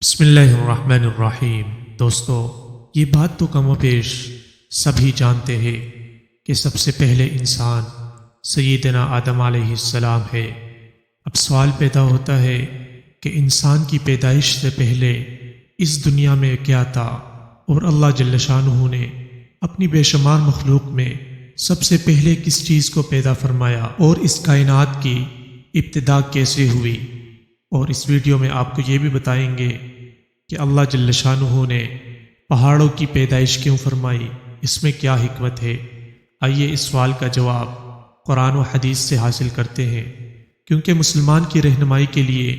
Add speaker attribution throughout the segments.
Speaker 1: بسم اللہ الرحمن الرحیم۔ دوستو، یہ بات تو کم و بیش سبھی جانتے ہیں کہ سب سے پہلے انسان سیدنا آدم علیہ السلام ہے۔ اب سوال پیدا ہوتا ہے کہ انسان کی پیدائش سے پہلے اس دنیا میں کیا تھا، اور اللہ جل شانہ نے اپنی بے شمار مخلوق میں سب سے پہلے کس چیز کو پیدا فرمایا، اور اس کائنات کی ابتدا کیسے ہوئی۔ اور اس ویڈیو میں آپ کو یہ بھی بتائیں گے کہ اللہ جل شانہ نے پہاڑوں کی پیدائش کیوں فرمائی، اس میں کیا حکمت ہے۔ آئیے اس سوال کا جواب قرآن و حدیث سے حاصل کرتے ہیں، کیونکہ مسلمان کی رہنمائی کے لیے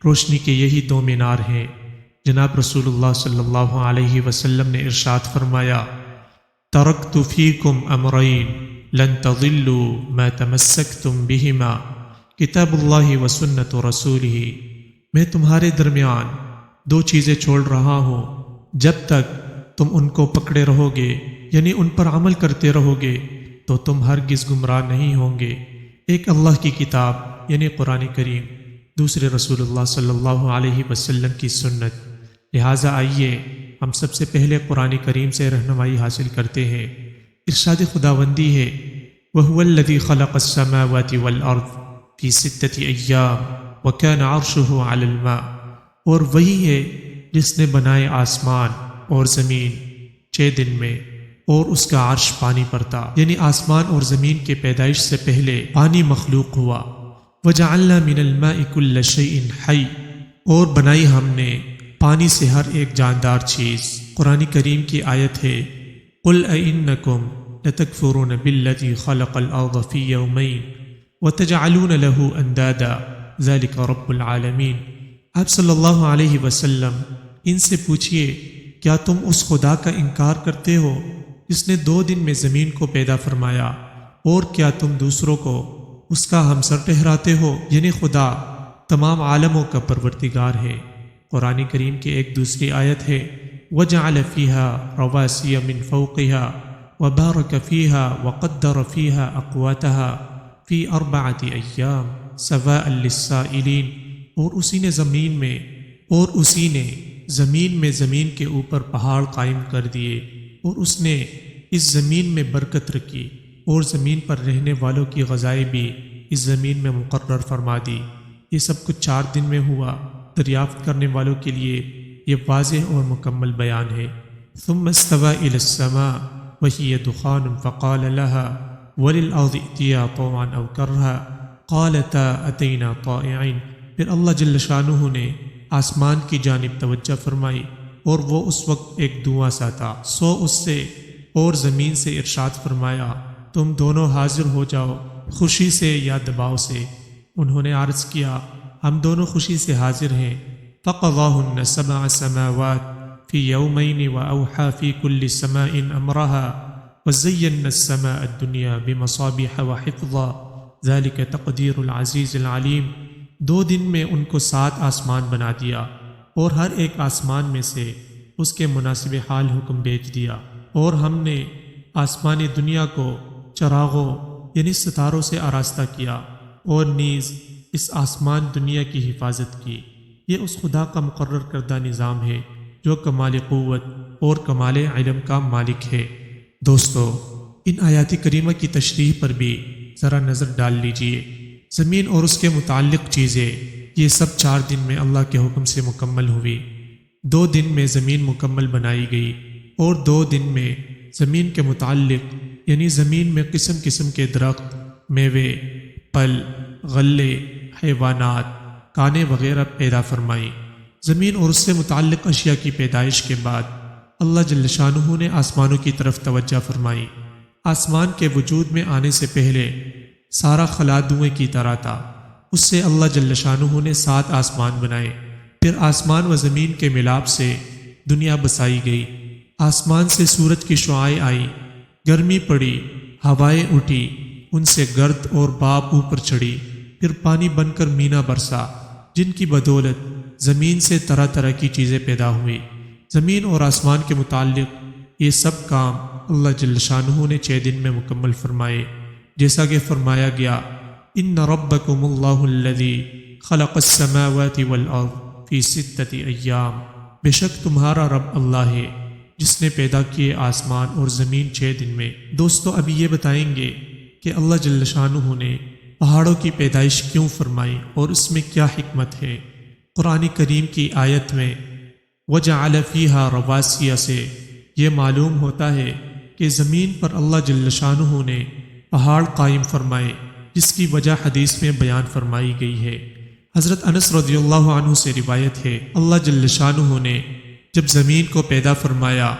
Speaker 1: روشنی کے یہی دو مینار ہیں۔ جناب رسول اللہ صلی اللہ علیہ وسلم نے ارشاد فرمایا، ترکت فیکم امرین لن تضلوا ما تمسکتم بہما، کتاب اللہ و سنت رسولہ۔ میں تمہارے درمیان دو چیزیں چھوڑ رہا ہوں، جب تک تم ان کو پکڑے رہو گے، یعنی ان پر عمل کرتے رہو گے، تو تم ہرگز گمراہ نہیں ہوں گے۔ ایک اللہ کی کتاب یعنی قرآن کریم، دوسرے رسول اللہ صلی اللہ علیہ وسلم کی سنت۔ لہٰذا آئیے ہم سب سے پہلے قرآن کریم سے رہنمائی حاصل کرتے ہیں۔ ارشاد خداوندی ہے، وَهُوَ الَّذِي خَلَقَ السَّمَاوَاتِ وَالْأَرْضَ فِي سِتَّةِ أَيَّامٍ وَكَانَ عَرْشُهُ عَلَى الْمَاءِ، اور وہی ہے جس نے بنائے آسمان اور زمین 6 دن میں، اور اس کا عرش پانی پر تھا، یعنی آسمان اور زمین کے پیدائش سے پہلے پانی مخلوق ہوا۔ وَجَعَلْنَا مِنَ الْمَاءِ كُلَّ شَيْءٍ حَيٍّ، اور بنائی ہم نے پانی سے ہر ایک جاندار چیز۔ قرآن کریم کی آیت ہے، قُلْ أَإِنَّكُمْ لَتَكْفُرُونَ بِالَّذِي خَلَقَ الْأَرْضَ فِي يَوْمَيْنِ وَتَجْعَلُونَ لَهُ أَنْدَادًا ذَلِكَ رَبُّ الْعَالَمِينَ۔ آپ صلی اللہ علیہ وسلم ان سے پوچھئے، کیا تم اس خدا کا انکار کرتے ہو جس نے 2 دن میں زمین کو پیدا فرمایا، اور کیا تم دوسروں کو اس کا ہمسر ٹھہراتے ہو، یعنی خدا تمام عالموں کا پروردگار ہے۔ قرآن کریم کی ایک دوسری آیت ہے، وَجَعَلَ فِيهَا رَوَاسِيَ مِن فَوْقِهَا وَبَارَكَ فِيهَا وَقَدَّرَ فِيهَا أَقْوَاتَهَا فِي 4 أَيَّامٍ سَوَاءً لِلسَّائِلِينَ، اور اسی نے زمین میں زمین کے اوپر پہاڑ قائم کر دیے، اور اس نے اس زمین میں برکت رکھی، اور زمین پر رہنے والوں کی غذائیں بھی اس زمین میں مقرر فرما دی۔ یہ سب کچھ 4 دن میں ہوا۔ دریافت کرنے والوں کے لیے یہ واضح اور مکمل بیان ہے۔ ثم استوى إلى السماء وهي دخان فقال لها وللأرض ائتيا طوعا أو كرها قالتا أتينا طائعين۔ پھر اللہ جل شانہ نے آسمان کی جانب توجہ فرمائی، اور وہ اس وقت ایک دھواں سا تھا، سو اس سے اور زمین سے ارشاد فرمایا، تم دونوں حاضر ہو جاؤ، خوشی سے یا دباؤ سے۔ انہوں نے عرض کیا، ہم دونوں خوشی سے حاضر ہیں۔ فَقَضَاهُنَّ 7 سَمَاوَاتٍ فِي يَوْمَيْنِ وَأَوْحَى فِي كُلِّ سَمَاءٍ أَمْرَهَا وَزَيَّنَّا السَّمَاءَ الدُّنْيَا بِمَصَابِيحَ وَحِفْظًا ذَلِكَ تَقْدِيرُ الْعَزِيزِ الْعَلِيمِ۔ 2 دن میں ان کو 7 آسمان بنا دیا، اور ہر ایک آسمان میں سے اس کے مناسب حال حکم بھیج دیا، اور ہم نے آسمان دنیا کو چراغوں یعنی ستاروں سے آراستہ کیا، اور نیز اس آسمان دنیا کی حفاظت کی۔ یہ اس خدا کا مقرر کردہ نظام ہے جو کمال قوت اور کمال علم کا مالک ہے۔ دوستو، ان آیات کریمہ کی تشریح پر بھی ذرا نظر ڈال لیجئے۔ زمین اور اس کے متعلق چیزیں یہ سب 4 دن میں اللہ کے حکم سے مکمل ہوئی۔ 2 دن میں زمین مکمل بنائی گئی، اور 2 دن میں زمین کے متعلق یعنی زمین میں قسم قسم کے درخت، میوے، پھل، غلے، حیوانات، کانیں وغیرہ پیدا فرمائی۔ زمین اور اس سے متعلق اشیاء کی پیدائش کے بعد اللہ جل شانہ نے آسمانوں کی طرف توجہ فرمائی۔ آسمان کے وجود میں آنے سے پہلے سارا خلا دھوئیں کی طرح تھا، اس سے اللہ جل شانہ نے 7 آسمان بنائے۔ پھر آسمان و زمین کے ملاپ سے دنیا بسائی گئی۔ آسمان سے سورج کی شعاعیں آئیں، گرمی پڑی، ہوائیں اٹھی، ان سے گرد اور بھاپ اوپر چڑھی، پھر پانی بن کر مینا برسا، جن کی بدولت زمین سے طرح طرح کی چیزیں پیدا ہوئی۔ زمین اور آسمان کے متعلق یہ سب کام اللہ جل شانہ نے 6 دن میں مکمل فرمائے، جیسا کہ فرمایا گیا، ان ربکم اللہ الذی خلق السماوات والارض فی ستۃ ایام، بے شک تمہارا رب اللہ ہے جس نے پیدا کیے آسمان اور زمین 6 دن میں۔ دوستو ابھی یہ بتائیں گے کہ اللہ جل شانہ نے پہاڑوں کی پیدائش کیوں فرمائی اور اس میں کیا حکمت ہے۔ قرآن کریم کی آیت میں وَجَعَلَ فِيهَا رَوَاسِيَ سے یہ معلوم ہوتا ہے کہ زمین پر اللہ جل شانہ نے پہاڑ قائم فرمائے، جس کی وجہ حدیث میں بیان فرمائی گئی ہے۔ حضرت انس رضی اللہ عنہ سے روایت ہے، اللہ جل شانہ نے جب زمین کو پیدا فرمایا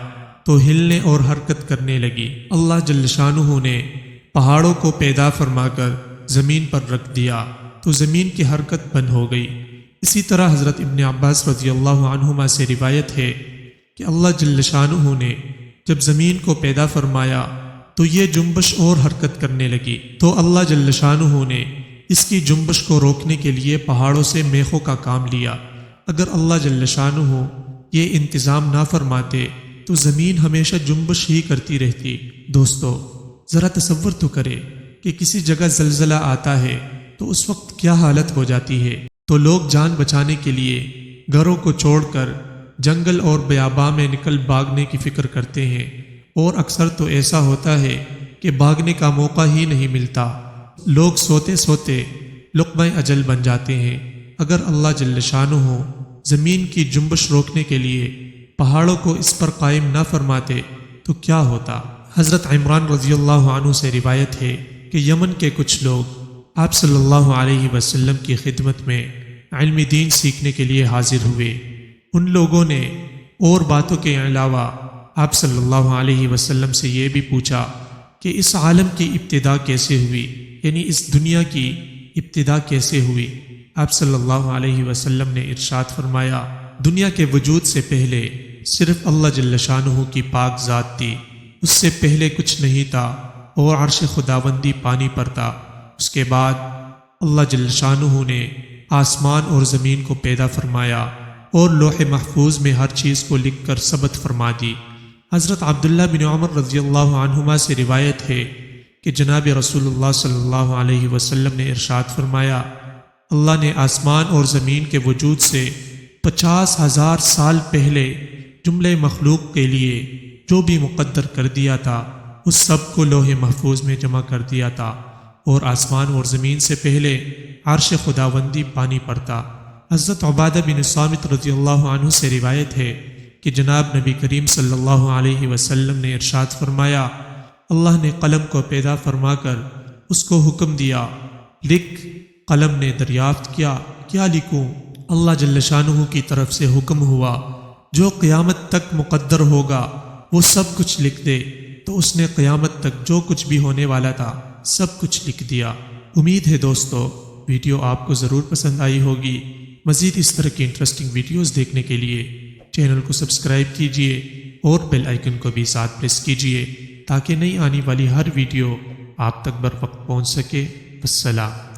Speaker 1: تو ہلنے اور حرکت کرنے لگی۔ اللہ جل شانہ نے پہاڑوں کو پیدا فرما کر زمین پر رکھ دیا تو زمین کی حرکت بند ہو گئی۔ اسی طرح حضرت ابن عباس رضی اللہ عنہما سے روایت ہے کہ اللہ جل شانہ نے جب زمین کو پیدا فرمایا تو یہ جنبش اور حرکت کرنے لگی، تو اللہ جل شانہ نے اس کی جنبش کو روکنے کے لیے پہاڑوں سے میخوں کا کام لیا۔ اگر اللہ جل شانہ یہ انتظام نہ فرماتے تو زمین ہمیشہ جنبش ہی کرتی رہتی۔ دوستو ذرا تصور تو کرے کہ کسی جگہ زلزلہ آتا ہے تو اس وقت کیا حالت ہو جاتی ہے، تو لوگ جان بچانے کے لیے گھروں کو چھوڑ کر جنگل اور بیاباں میں نکل بھاگنے کی فکر کرتے ہیں، اور اکثر تو ایسا ہوتا ہے کہ بھاگنے کا موقع ہی نہیں ملتا، لوگ سوتے سوتے لقمہ اجل بن جاتے ہیں۔ اگر اللہ جل شانہ زمین کی جنبش روکنے کے لیے پہاڑوں کو اس پر قائم نہ فرماتے تو کیا ہوتا۔ حضرت عمران رضی اللہ عنہ سے روایت ہے کہ یمن کے کچھ لوگ آپ صلی اللہ علیہ وسلم کی خدمت میں علم دین سیکھنے کے لیے حاضر ہوئے۔ ان لوگوں نے اور باتوں کے علاوہ آپ صلی اللہ علیہ وسلم سے یہ بھی پوچھا کہ اس عالم کی ابتدا کیسے ہوئی، یعنی اس دنیا کی ابتدا کیسے ہوئی۔ آپ صلی اللہ علیہ وسلم نے ارشاد فرمایا، دنیا کے وجود سے پہلے صرف اللہ جل شانہ کی پاک ذات تھی، اس سے پہلے کچھ نہیں تھا، اور عرش خداوندی پانی پر تھا۔ اس کے بعد اللہ جل شانہ نے آسمان اور زمین کو پیدا فرمایا اور لوح محفوظ میں ہر چیز کو لکھ کر ثبت فرما دی۔ حضرت عبداللہ بن عمر رضی اللہ عنہما سے روایت ہے کہ جناب رسول اللہ صلی اللہ علیہ وسلم نے ارشاد فرمایا، اللہ نے آسمان اور زمین کے وجود سے 50,000 سال پہلے جملے مخلوق کے لیے جو بھی مقدر کر دیا تھا اس سب کو لوح محفوظ میں جمع کر دیا تھا، اور آسمان اور زمین سے پہلے عرش خداوندی پانی پر تھا۔ حضرت عبادہ بن صامت رضی اللہ عنہ سے روایت ہے کہ جناب نبی کریم صلی اللہ علیہ وسلم نے ارشاد فرمایا، اللہ نے قلم کو پیدا فرما کر اس کو حکم دیا، لکھ۔ قلم نے دریافت کیا، کیا لکھوں؟ اللہ جل شانہ کی طرف سے حکم ہوا، جو قیامت تک مقدر ہوگا وہ سب کچھ لکھ دے۔ تو اس نے قیامت تک جو کچھ بھی ہونے والا تھا سب کچھ لکھ دیا۔ امید ہے دوستو ویڈیو آپ کو ضرور پسند آئی ہوگی۔ مزید اس طرح کی انٹرسٹنگ ویڈیوز دیکھنے کے لیے چینل کو سبسکرائب کیجیے اور بیل آئیکن کو بھی ساتھ پریس کیجیے تاکہ نئی آنے والی ہر ویڈیو آپ تک بر وقت پہنچ سکے۔ السلام۔